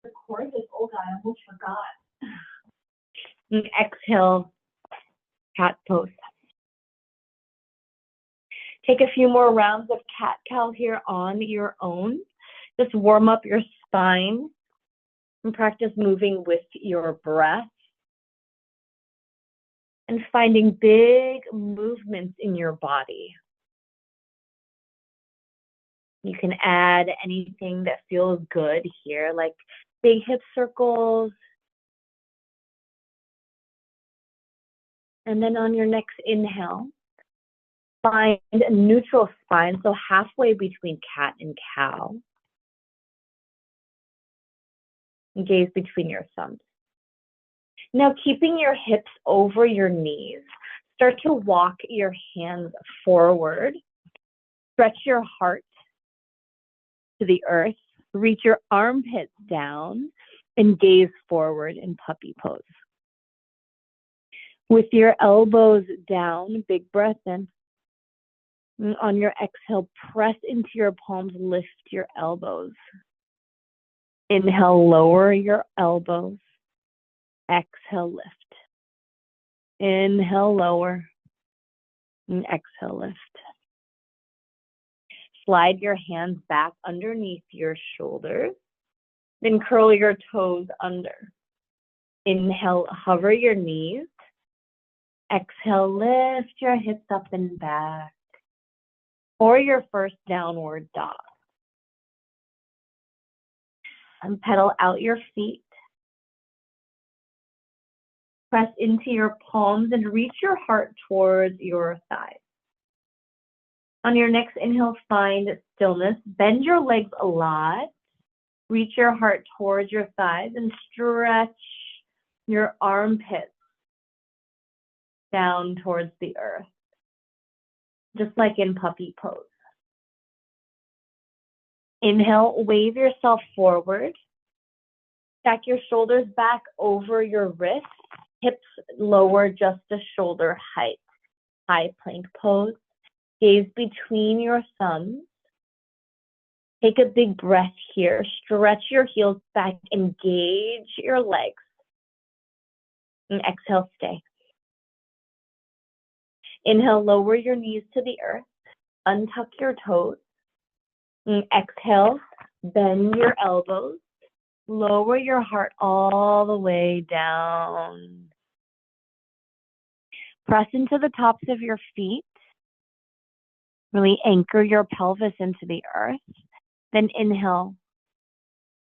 record this. Oh God, I almost forgot. And exhale, cat pose. Take a few more rounds of cat-cow here on your own. Just warm up your spine and practice moving with your breath and finding big movements in your body. You can add anything that feels good here, like big hip circles. And then on your next inhale, find a neutral spine, so halfway between cat and cow. And gaze between your thumbs. Now, keeping your hips over your knees, start to walk your hands forward. Stretch your heart to the earth. Reach your armpits down and gaze forward in puppy pose. With your elbows down, big breath in. And on your exhale, press into your palms, lift your elbows. Inhale, lower your elbows. Exhale, lift. Inhale, lower. And exhale, lift. Slide your hands back underneath your shoulders. Then curl your toes under. Inhale, hover your knees. Exhale, lift your hips up and back. Or your first downward dog. And pedal out your feet. Press into your palms and reach your heart towards your thighs. On your next inhale, find stillness. Bend your legs a lot. Reach your heart towards your thighs and stretch your armpits down towards the earth, just like in puppy pose. Inhale, wave yourself forward. Stack your shoulders back over your wrists. Hips lower just to shoulder height. High plank pose. Gaze between your thumbs. Take a big breath here. Stretch your heels back. Engage your legs. And exhale, stay. Inhale, lower your knees to the earth. Untuck your toes. And exhale, bend your elbows. Lower your heart all the way down. Press into the tops of your feet. Really anchor your pelvis into the earth. Then inhale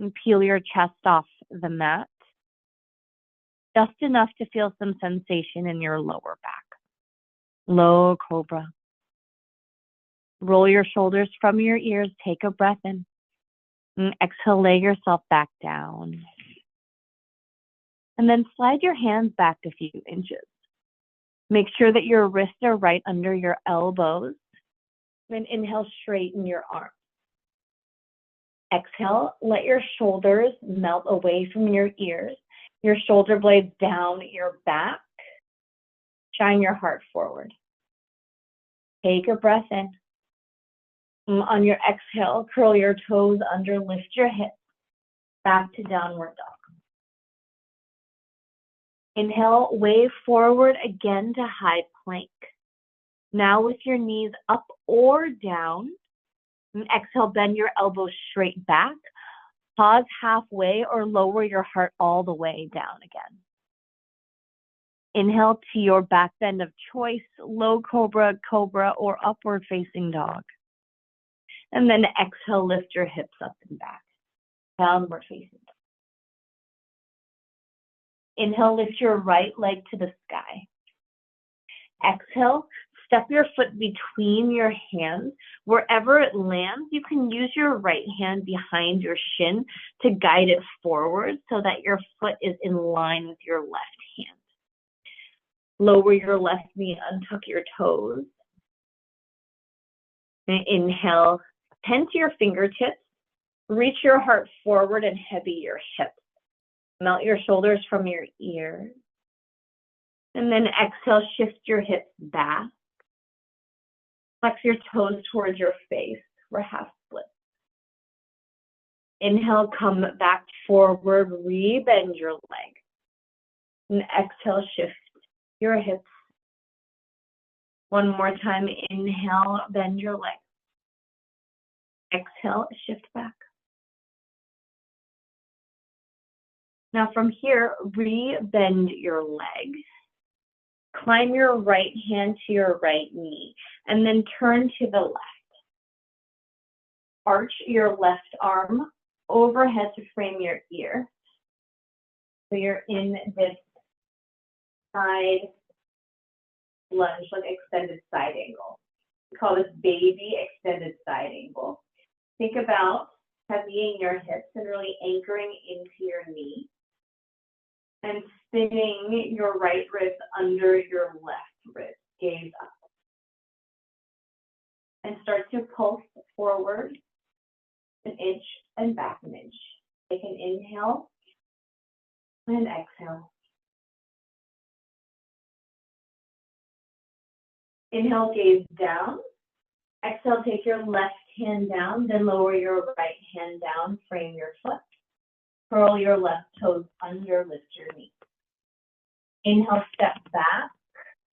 and peel your chest off the mat. Just enough to feel some sensation in your lower back. Low cobra. Roll your shoulders from your ears. Take a breath in. And exhale, lay yourself back down. And then slide your hands back a few inches. Make sure that your wrists are right under your elbows. Then inhale, straighten your arms. Exhale, let your shoulders melt away from your ears. Your shoulder blades down your back. Shine your heart forward. Take a breath in. On your exhale, curl your toes under, lift your hips. Back to downward dog. Inhale, wave forward again to high plank. Now with your knees up or down. And exhale, bend your elbows straight back. Pause halfway or lower your heart all the way down again. Inhale to your back bend of choice, low cobra, cobra, or upward facing dog. And then exhale, lift your hips up and back. Downward facing dog. Inhale, lift your right leg to the sky. Exhale, step your foot between your hands. Wherever it lands, you can use your right hand behind your shin to guide it forward so that your foot is in line with your left hand. Lower your left knee, untuck your toes. And inhale, tense your fingertips. Reach your heart forward and heavy your hips. Melt your shoulders from your ears. And then exhale, shift your hips back. Flex your toes towards your face for half split. Inhale, come back forward, re-bend your leg. And exhale, shift your hips. One more time, inhale, bend your leg. Exhale, shift back. Now from here, re-bend your leg. Climb your right hand to your right knee, and then turn to the left. Arch your left arm overhead to frame your ear. So you're in this side lunge, like extended side angle. We call this baby extended side angle. Think about heavying your hips and really anchoring into your knee and spinning your right ribs under your left rib. Gaze up. And start to pulse forward an inch and back an inch. Take an inhale and exhale. Inhale, gaze down. Exhale, take your left hand down, then lower your right hand down, frame your foot. Curl your left toes under, lift your knee. Inhale, step back.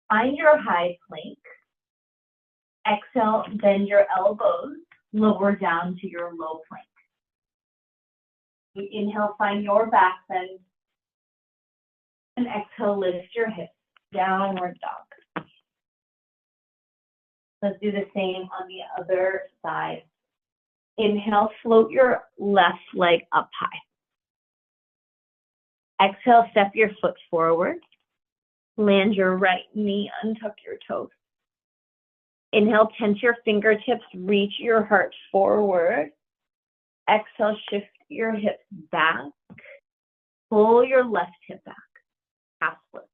Find your high plank. Exhale, bend your elbows, lower down to your low plank. Inhale, find your back bend. And exhale, lift your hips, downward dog. Let's do the same on the other side. Inhale, float your left leg up high. Exhale, step your foot forward. Land your right knee, untuck your toes. Inhale, tense your fingertips, reach your heart forward. Exhale, shift your hips back. Pull your left hip back, half split.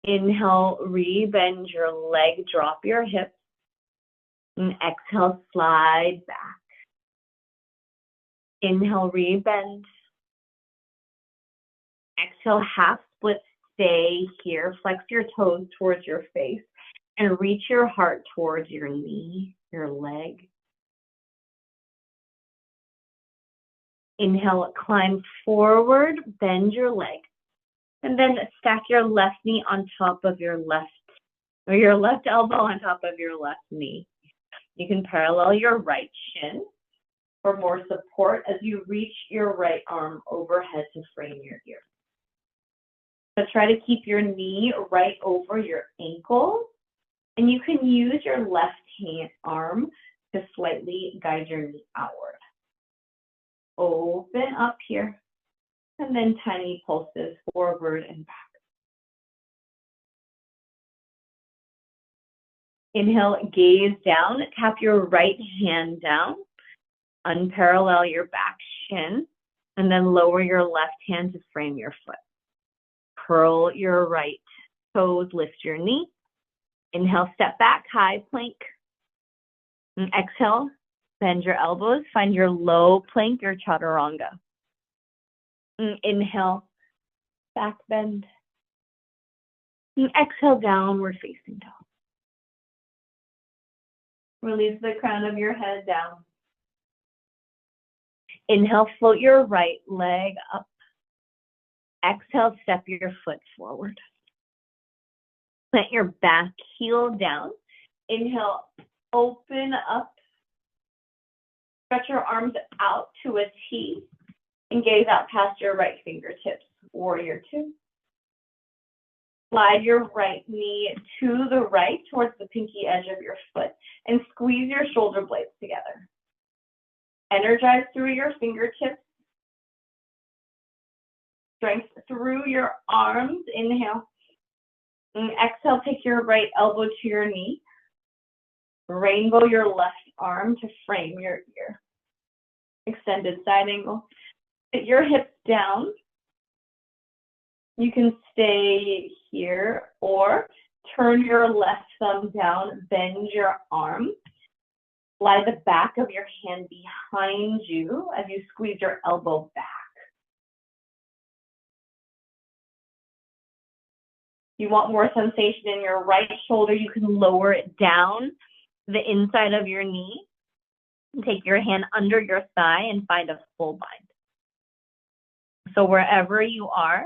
Inhale, re-bend your leg, drop your hips. And exhale, slide back. Inhale, re-bend. Exhale, half split, stay here. Flex your toes towards your face and reach your heart towards your knee, your leg. Inhale, climb forward, bend your leg. And then stack your left knee on top of your left elbow on top of your left knee. You can parallel your right shin for more support as you reach your right arm overhead to frame your ear. So try to keep your knee right over your ankle, and you can use your left hand arm to slightly guide your knee outward. Open up here. And then tiny pulses forward and back. Inhale, gaze down, tap your right hand down, unparallel your back shin, and then lower your left hand to frame your foot. Curl your right toes, lift your knee. Inhale, step back, high plank. And exhale, bend your elbows, find your low plank, your chaturanga. Inhale, back bend. And exhale, downward facing dog. Release the crown of your head down. Inhale, float your right leg up. Exhale, step your foot forward. Plant your back heel down. Inhale, open up. Stretch your arms out to a T. And gaze out past your right fingertips, warrior two. Slide your right knee to the right towards the pinky edge of your foot and squeeze your shoulder blades together. Energize through your fingertips. Strength through your arms. Inhale. And exhale, take your right elbow to your knee. Rainbow your left arm to frame your ear. Extended side angle. Sit your hips down. You can stay here or turn your left thumb down, bend your arm. Slide the back of your hand behind you as you squeeze your elbow back. You want more sensation in your right shoulder, you can lower it down the inside of your knee. Take your hand under your thigh and find a full bind. So wherever you are,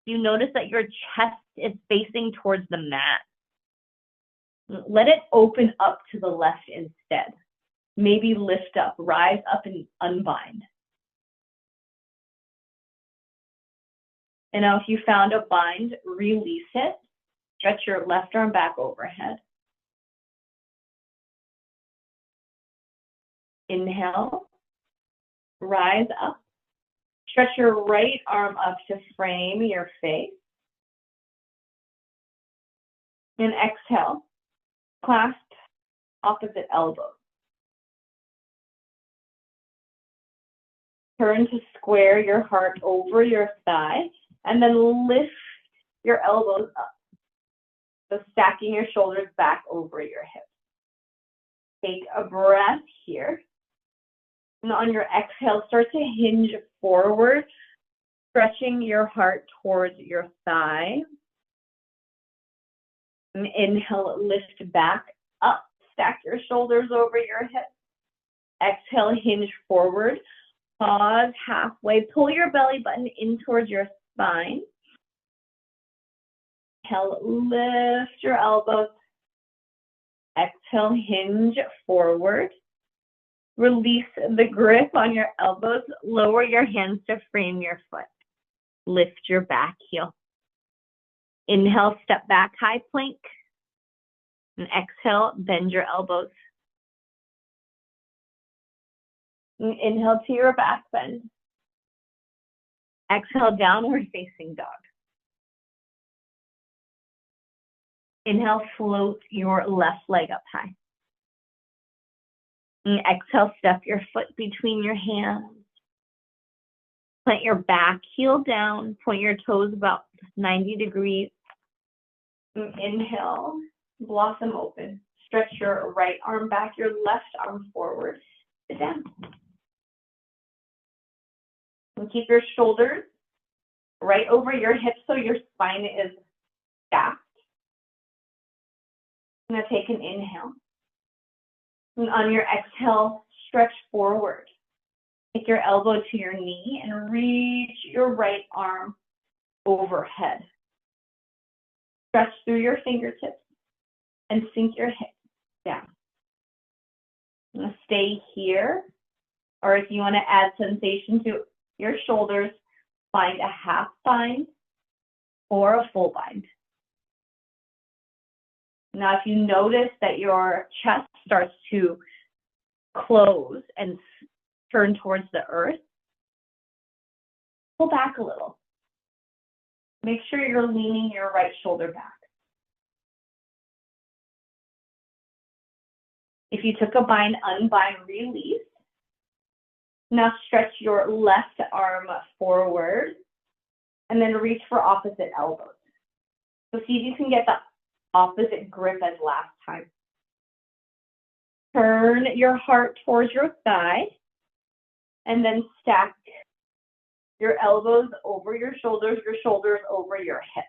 you notice that your chest is facing towards the mat. Let it open up to the left instead. Maybe lift up, rise up and unbind. And now if you found a bind, release it. Stretch your left arm back overhead. Inhale, rise up. Stretch your right arm up to frame your face. And exhale, clasp opposite elbow. Turn to square your heart over your thigh, and then lift your elbows up. So stacking your shoulders back over your hips. Take a breath here. And on your exhale, start to hinge forward, stretching your heart towards your thigh. And inhale, lift back up. Stack your shoulders over your hips. Exhale, hinge forward. Pause halfway. Pull your belly button in towards your spine. Exhale, lift your elbows. Exhale, hinge forward. Release the grip on your elbows. Lower your hands to frame your foot. Lift your back heel. Inhale, step back, high plank. And exhale, bend your elbows. And inhale to your back bend. Exhale, downward facing dog. Inhale, float your left leg up high. And exhale, step your foot between your hands. Plant your back heel down. Point your toes about 90 degrees. And inhale, blossom open. Stretch your right arm back, your left arm forward. Sit down. And keep your shoulders right over your hips so your spine is stacked. I'm going to take an inhale. And on your exhale, stretch forward. Take your elbow to your knee and reach your right arm overhead. Stretch through your fingertips and sink your hips down. I'm going to stay here, or if you want to add sensation to your shoulders, find a half bind or a full bind. Now, if you notice that your chest starts to close and turn towards the earth, pull back a little. Make sure you're leaning your right shoulder back. If you took a bind, unbind, release. Now stretch your left arm forward and then reach for opposite elbows. So see if you can get the opposite grip as last time. Turn your heart towards your thigh and then stack your elbows over your shoulders over your hips.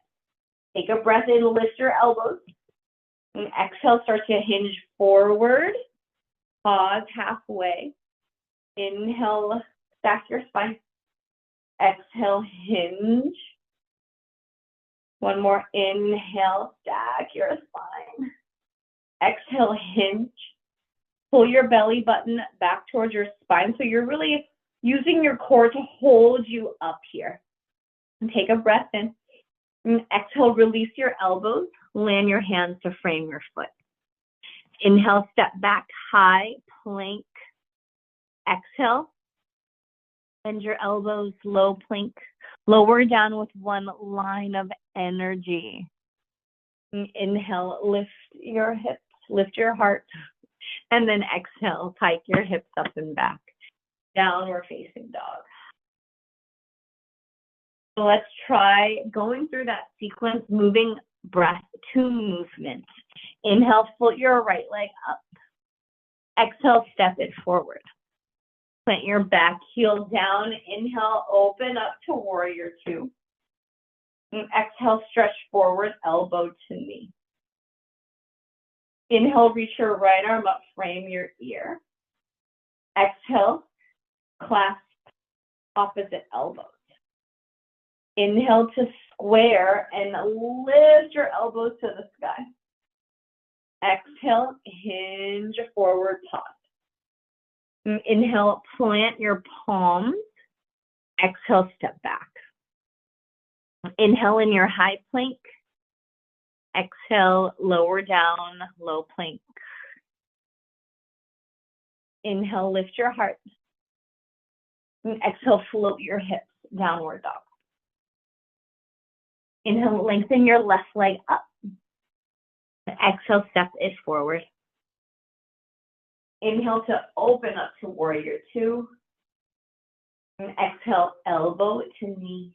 Take a breath in, lift your elbows. And exhale, start to hinge forward. Pause halfway. Inhale, stack your spine. Exhale, hinge. One more inhale, stack your spine. Exhale, hinge. Pull your belly button back towards your spine. So you're really using your core to hold you up here. And take a breath in. And exhale, release your elbows. Land your hands to frame your foot. Inhale, step back, high plank. Exhale, bend your elbows, low plank. Lower down with one line of energy. Inhale, lift your hips, lift your heart. And then exhale, pike your hips up and back. Downward facing dog. So let's try going through that sequence, moving breath to movement. Inhale, float your right leg up. Exhale, step it forward. Plant your back heel down. Inhale, open up to warrior two. And exhale, stretch forward, elbow to knee. Inhale, reach your right arm up, frame your ear. Exhale, clasp opposite elbows. Inhale to square and lift your elbows to the sky. Exhale, hinge forward pause. Inhale, plant your palms. Exhale, step back. Inhale in your high plank. Exhale, lower down, low plank. Inhale, lift your heart. And exhale, float your hips, downward dog. Inhale, lengthen your left leg up. And exhale, step it forward. Inhale to open up to warrior two. And exhale, elbow to knee.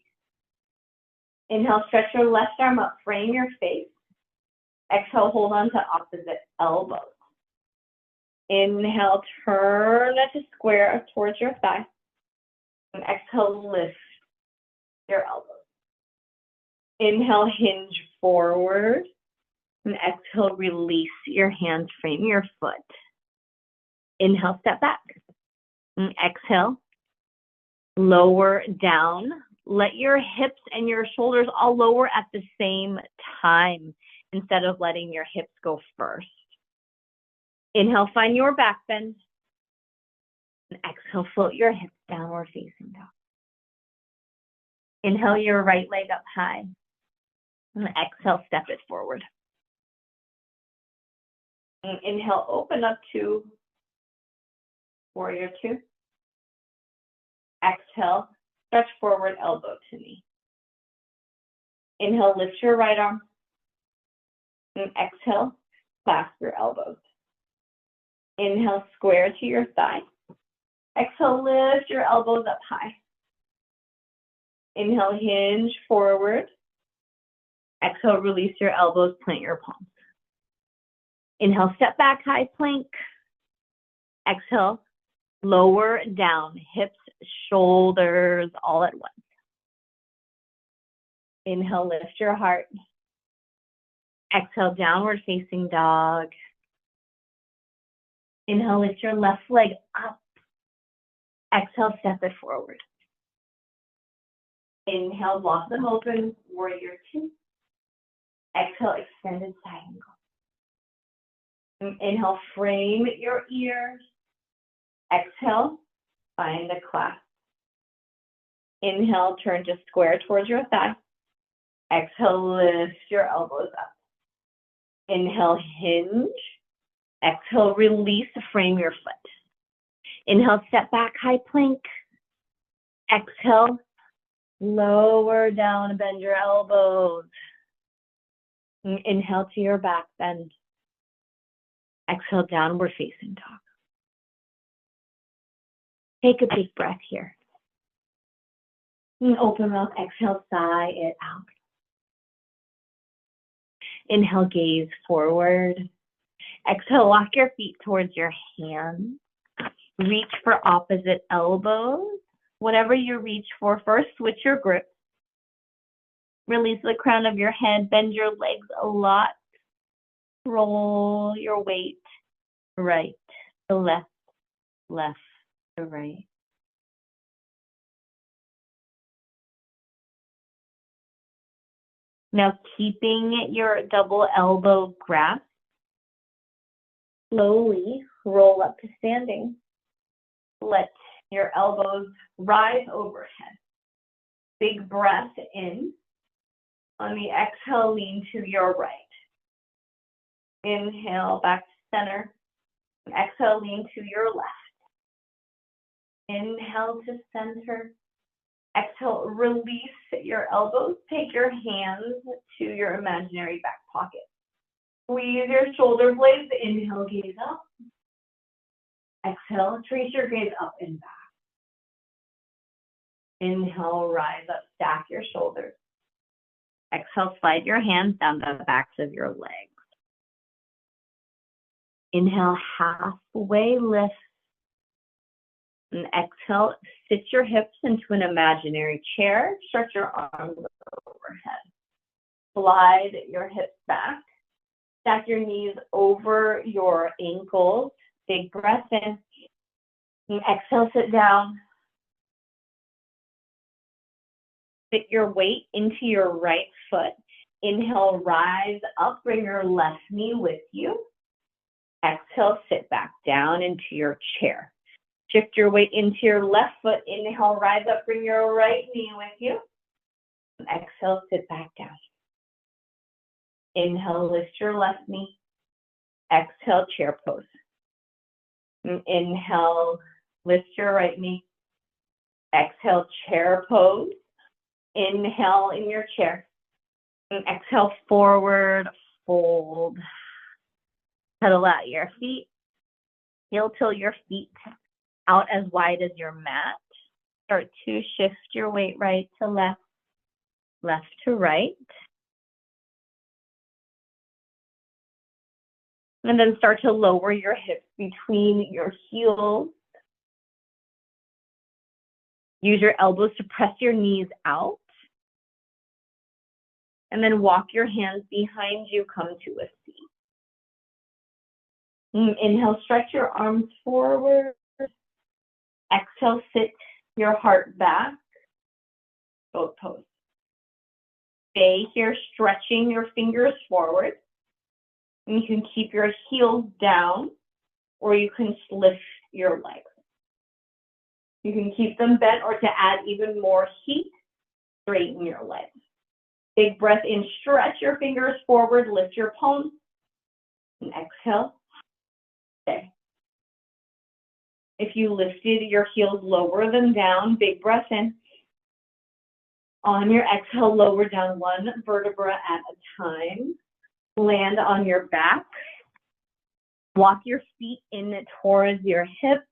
Inhale, stretch your left arm up, frame your face. Exhale, hold on to opposite elbows. Inhale, turn to square towards your thigh. And exhale, lift your elbows. Inhale, hinge forward. And exhale, release your hands, frame your foot. Inhale, step back. And exhale, lower down. Let your hips and your shoulders all lower at the same time instead of letting your hips go first. Inhale, find your back bend. And exhale, float your hips downward facing dog. Inhale your right leg up high. And exhale, step it forward. And inhale, open up to warrior two. Exhale, stretch forward, elbow to knee. Inhale, lift your right arm. And exhale, clasp your elbows. Inhale, square to your thigh. Exhale, lift your elbows up high. Inhale, hinge forward. Exhale, release your elbows, plant your palms. Inhale, step back, high plank. Exhale, lower down, hips, shoulders, all at once. Inhale, lift your heart. Exhale, downward facing dog. Inhale, lift your left leg up. Exhale, step it forward. Inhale, blossom open, warrior two. Exhale, extended side angle. Inhale, frame your ears. Exhale, find a clasp. Inhale, turn to square towards your thigh. Exhale, lift your elbows up. Inhale, hinge. Exhale, release, frame your foot. Inhale, step back, high plank. Exhale, lower down, bend your elbows. Inhale to your back bend. Exhale, downward facing dog. Take a big breath here. And open mouth, exhale, sigh it out. Inhale, gaze forward. Exhale, walk your feet towards your hands. Reach for opposite elbows. Whatever you reach for first, switch your grip. Release the crown of your head, bend your legs a lot. Roll your weight right to left, left to right. Now keeping your double elbow grasp, slowly roll up to standing. Let your elbows rise overhead. Big breath in. On the exhale, lean to your right. Inhale, back to center. Exhale, lean to your left. Inhale to center. Exhale, release your elbows. Take your hands to your imaginary back pocket. Squeeze your shoulder blades. Inhale, gaze up. Exhale, trace your gaze up and back. Inhale, rise up, stack your shoulders. Exhale, slide your hands down the backs of your legs. Inhale, halfway lift. And exhale, sit your hips into an imaginary chair. Stretch your arms overhead. Slide your hips back. Stack your knees over your ankles. Big breath in. And exhale, sit down. Fit your weight into your right foot. Inhale, rise up, bring your left knee with you. Exhale, sit back down into your chair. Shift your weight into your left foot. Inhale, rise up, bring your right knee with you. And exhale, sit back down. Inhale, lift your left knee. Exhale, chair pose. And inhale, lift your right knee. Exhale, chair pose. Inhale in your chair. And exhale, forward fold. Pedal out your feet. Heel till your feet out as wide as your mat. Start to shift your weight right to left, left to right. And then start to lower your hips between your heels. Use your elbows to press your knees out. And then walk your hands behind you, come to a seat. Inhale, stretch your arms forward. Exhale, sit your heart back. Boat pose. Stay here, stretching your fingers forward. And you can keep your heels down, or you can lift your legs. You can keep them bent, or to add even more heat, straighten your legs. Big breath in, stretch your fingers forward, lift your palms, and exhale. Stay. If you lifted your heels, lower them down, big breath in. On your exhale, lower down one vertebra at a time. Land on your back. Walk your feet in towards your hips.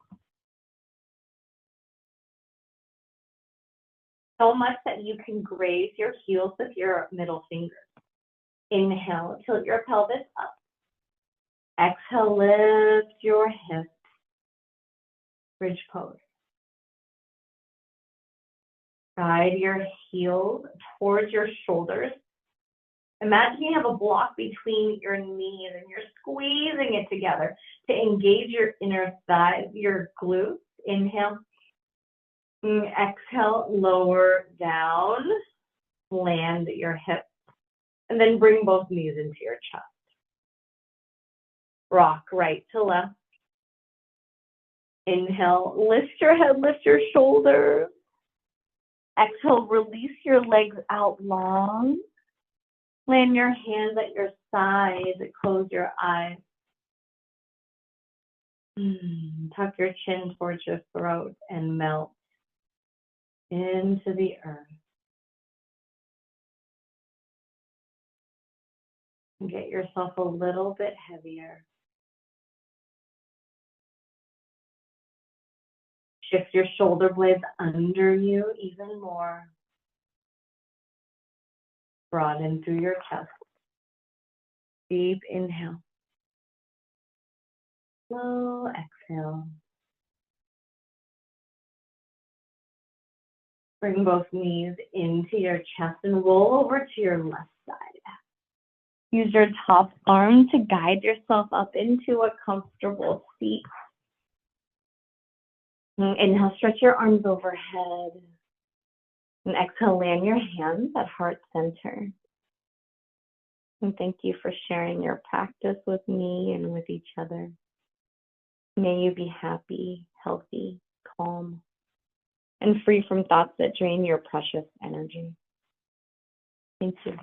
So much that you can graze your heels with your middle fingers. Inhale, tilt your pelvis up. Exhale, lift your hips. Bridge pose. Guide your heels towards your shoulders. Imagine you have a block between your knees and you're squeezing it together to engage your inner thighs, your glutes. Inhale. Exhale, lower down, land your hips, and then bring both knees into your chest. Rock right to left. Inhale, lift your head, lift your shoulders. Exhale, release your legs out long. Land your hands at your sides, close your eyes. Tuck your chin towards your throat and melt into the earth. And get yourself a little bit heavier. Shift your shoulder blades under you even more. Broaden through your chest. Deep inhale. Slow exhale. Bring both knees into your chest and roll over to your left side. Use your top arm to guide yourself up into a comfortable seat. Inhale, stretch your arms overhead. And exhale, land your hands at heart center. And thank you for sharing your practice with me and with each other. May you be happy, healthy, calm, and free from thoughts that drain your precious energy. Thank you.